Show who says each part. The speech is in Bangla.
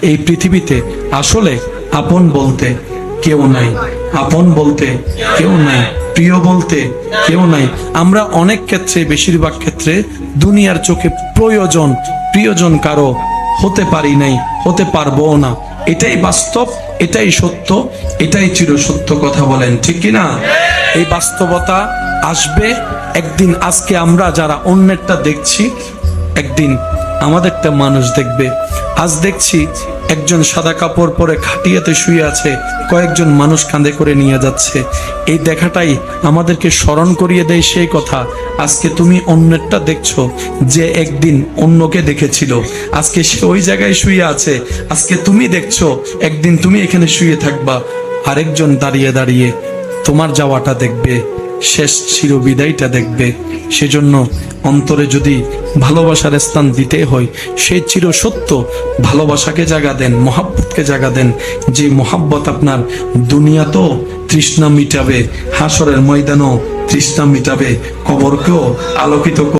Speaker 1: এই পৃথিবীতে আসলে আপন বলতে কেউ নাই, আপন বলতে কেউ নাই, প্রিয় বলতে কেউ নাই। আমরা অনেক ক্ষেত্রে, বেশিরভাগ ক্ষেত্রে দুনিয়ার চোখে প্রিয়জন কারো হতে পারি নাই, হতে পারবো না। এটাই বাস্তব, এটাই সত্য, এটাই চিরসত্য কথা বলেন, ঠিক কিনা? এই বাস্তবতা আসবে একদিন। আজকে আমরা যারা অন্যেরটা দেখছি, একদিন আমাদেরটা মানুষ দেখবে। আজ দেখছি একজন সাদা কাপড় পরে খাটিয়াতে শুয়ে আছে, কয়েকজন মানুষ কাঁধে করে নিয়ে যাচ্ছে। এই দেখাটাই আমাদেরকে স্মরণ করিয়ে দেয় সেই কথা, আজকে তুমি অন্যেরটা দেখছো, যে একদিন অন্যকে দেখেছিল, আজকে সে ওই জায়গায় শুয়ে আছে। আজকে তুমি দেখছো, একদিন তুমি এখানে শুয়ে থাকবা, আরেকজন দাঁড়িয়ে দাঁড়িয়ে তোমার যাওয়াটা দেখবে, শেষ চিরবিদায়টা দেখবে। সেজন্য অন্তরে যদি ভালোবাসার স্থান দিতে হয়, সেই চিরসত্য ভালোবাসাকে জায়গা দেন, মহাব্বতকে জায়গা দেন। যে মহাব্বত আপনার দুনিয়াতেও তৃষ্ণা মিটাবে, হাসরের ময়দানও তৃষ্ণা মিটাবে, কবরকেও আলোকিত